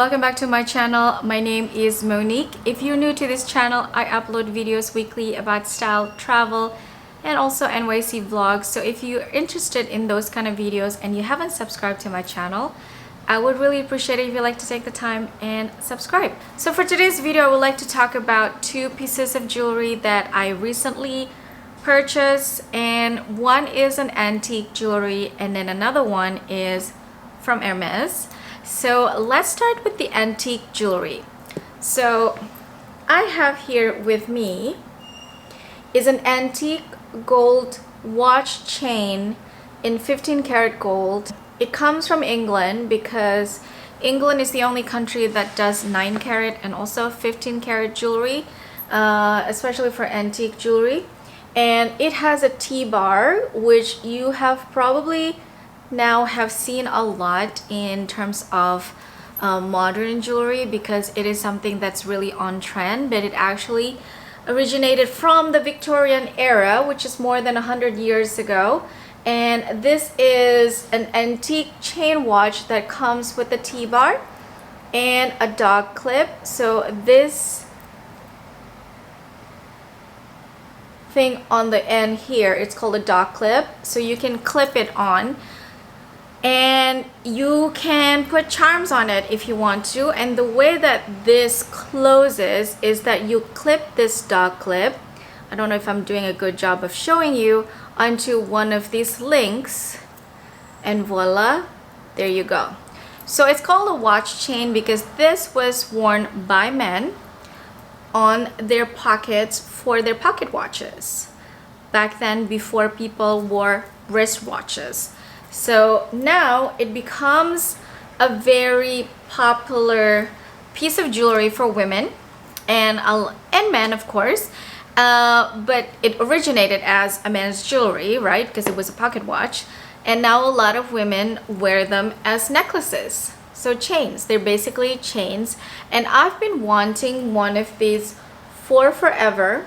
welcome back to my channel. My name is Monique. If you're new to this channel, I upload videos weekly about style, travel, and also NYC vlogs. So if you're interested in those kind of videos and you haven't subscribed to my channel, I would really appreciate it if you'd like to take the time and subscribe. So for today's video, I would like to talk about two pieces of jewelry that I recently purchased, and one is an antique jewelry and then another one is from Hermès. So let's start with the antique jewelry. So I have here with me is an antique gold watch chain in 15 karat gold. It comes from England because England is the only country that does 9 karat and also 15 karat jewelry, especially for antique jewelry. And it has a T-bar, which you have probably now have seen a lot in terms of modern jewelry, because it is something that's really on trend, but it actually originated from the Victorian era, which is more than 100 years ago. And this is an antique chain watch that comes with a T-bar and a dog clip. So this thing on the end here, it's called a dog clip, so you can clip it on and you can put charms on it if you want to. And the way that this closes is that you clip this dog clip, I don't know if I'm doing a good job of showing you, onto one of these links, and voila, there you go. So it's called a watch chain because this was worn by men on their pockets for their pocket watches back then, before people wore wristwatches. So now it becomes a very popular piece of jewelry for women and men, of course, but it originated as a man's jewelry, right, because it was a pocket watch, and now a lot of women wear them as necklaces. So chains, they're basically chains, and I've been wanting one of these for forever.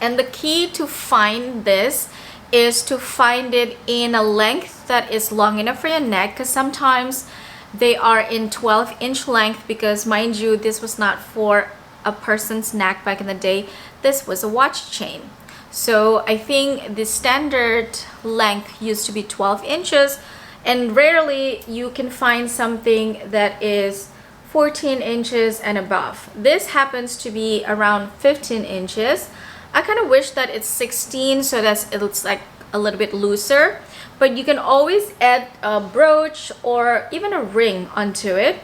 And the key to find this is to find it in a length that is long enough for your neck, because sometimes they are in 12-inch length, because mind you, this was not for a person's neck back in the day. This was a watch chain. So I think the standard length used to be 12 inches, and rarely you can find something that is 14 inches and above. This happens to be around 15 inches. I kind of wish that it's 16 so that it's like a little bit looser, but you can always add a brooch or even a ring onto it,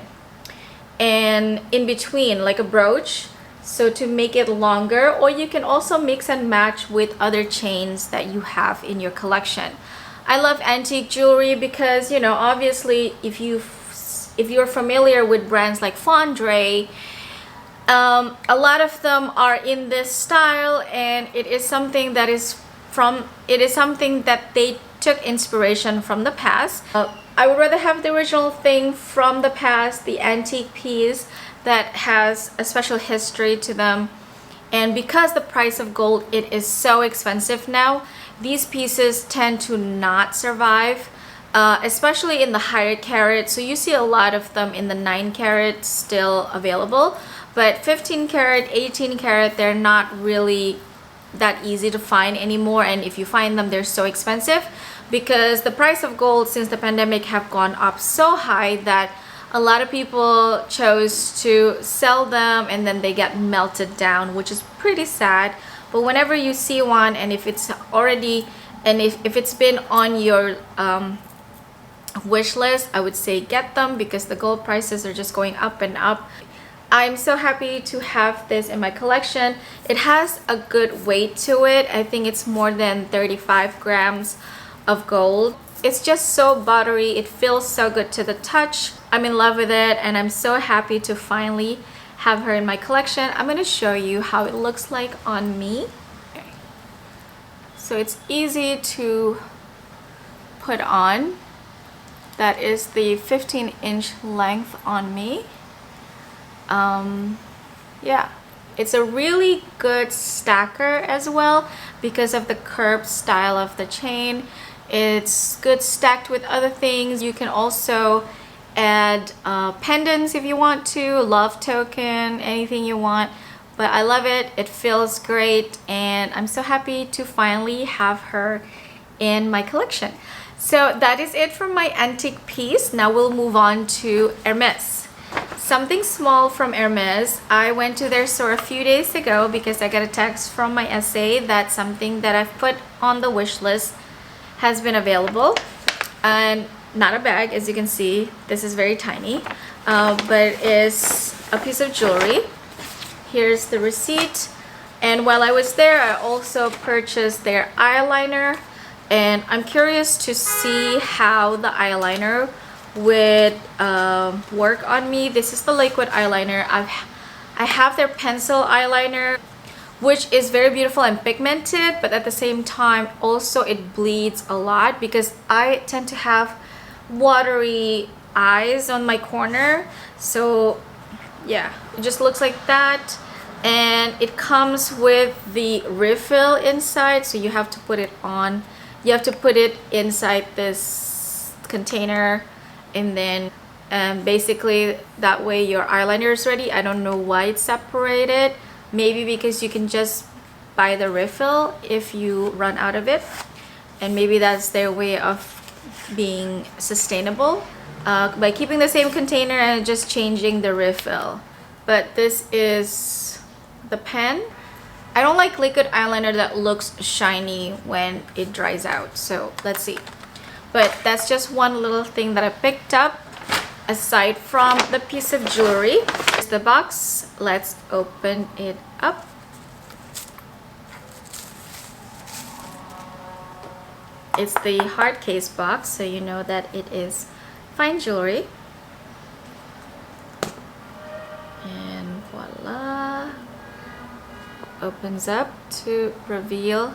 and in between, like a brooch, so to make it longer. Or you can also mix and match with other chains that you have in your collection. I love antique jewelry because, you know, obviously if you're familiar with brands like Fondre, a lot of them are in this style, and it is something that they took inspiration from the past. I would rather have the original thing from the past, the antique piece that has a special history to them. And because the price of gold, it is so expensive now, these pieces tend to not survive, especially in the higher carat. So you see a lot of them in the 9 karat still available, but 15 karat, 18 karat, they're not really that easy to find anymore. And if you find them, they're so expensive because the price of gold since the pandemic have gone up so high that a lot of people chose to sell them, and then they get melted down, which is pretty sad. But whenever you see one, and if it's already, and if it's been on your wish list, I would say get them, because the gold prices are just going up and up. I'm so happy to have this in my collection. It has a good weight to it. I think it's more than 35 grams of gold. It's just so buttery. It feels so good to the touch. I'm in love with it, and I'm so happy to finally have her in my collection. I'm going to show you how it looks like on me. Okay. So it's easy to put on. That is the 15-inch length on me. Yeah, it's a really good stacker as well because of the curved style of the chain. It's good stacked with other things. You can also add pendants if you want to, love token, anything you want. But I love it. It feels great, and I'm so happy to finally have her in my collection. So that is it for my antique piece. Now we'll move on to Hermès. Something small from Hermès. I went to their store a few days ago because I got a text from my SA that something that I've put on the wish list has been available. And not a bag, as you can see. This is very tiny, but it's a piece of jewelry. Here's the receipt. And while I was there, I also purchased their eyeliner. And I'm curious to see how the eyeliner would work on me. This is the liquid eyeliner. I have their pencil eyeliner, which is very beautiful and pigmented, but at the same time also it bleeds a lot because I tend to have watery eyes on my corner. So yeah, it just looks like that. And it comes with the refill inside, so you have to put it on. You have to put it inside this container, and then basically that way your eyeliner is ready. I don't know why it's separated. Maybe because you can just buy the refill if you run out of it, and maybe that's their way of being sustainable by keeping the same container and just changing the refill. But this is the pen. I don't like liquid eyeliner that looks shiny when it dries out, so let's see. But that's just one little thing that I picked up aside from the piece of jewelry. Here's the box. Let's open it up. It's the hard case box, so you know that it is fine jewelry. And voila. Opens up to reveal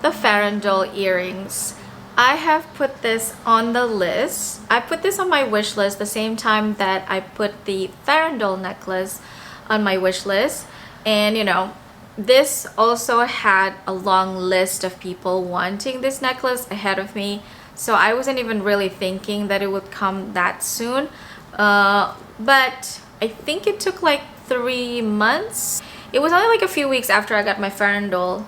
the farandole earrings. I have put this on the list. I put this on my wish list the same time that I put the farandole necklace on my wish list. And you know, this also had a long list of people wanting this necklace ahead of me, so I wasn't even really thinking that it would come that soon. But I think it took like 3 months. It was only like a few weeks after I got my farandole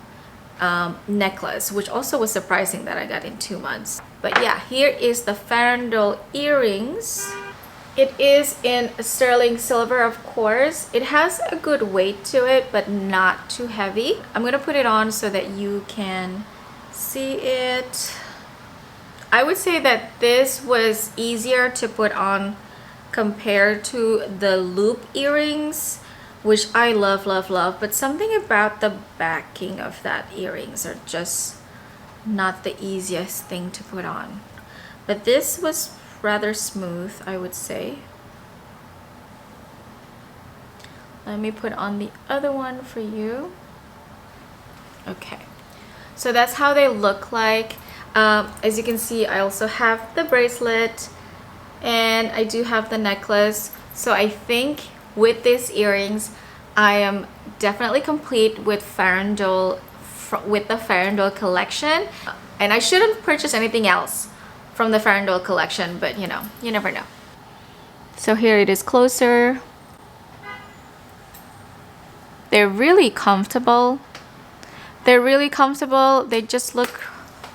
necklace, which also was surprising that I got in 2 months. But yeah, here is the farandole earrings. It is in sterling silver, of course. It has a good weight to it, but not too heavy. I'm gonna put it on so that you can see it. I would say that this was easier to put on compared to the loop earrings, which I love, love, love. But something about the backing of that earrings are just not the easiest thing to put on. But this was rather smooth, I would say. Let me put on the other one for you. Okay, so that's how they look like. As you can see, I also have the bracelet and I do have the necklace. So I think with these earrings, I am definitely complete with farandole, with the farandole collection. And I shouldn't purchase anything else from the farandole collection, but you know, you never know. So here it is closer. They're really comfortable. They're really comfortable. They just look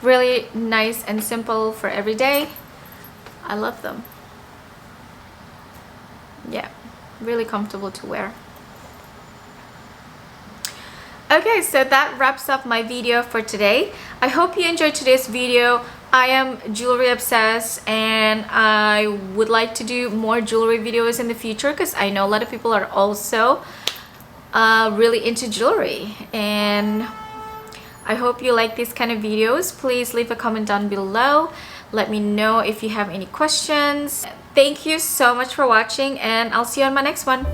really nice and simple for every day. I love them. Yeah, really comfortable to wear. Okay, so that wraps up my video for today. I hope you enjoyed today's video. I am jewelry obsessed and I would like to do more jewelry videos in the future because I know a lot of people are also really into jewelry, and I hope you like these kind of videos. Please leave a comment down below. Let me know if you have any questions. Thank you so much for watching, and I'll see you on my next one.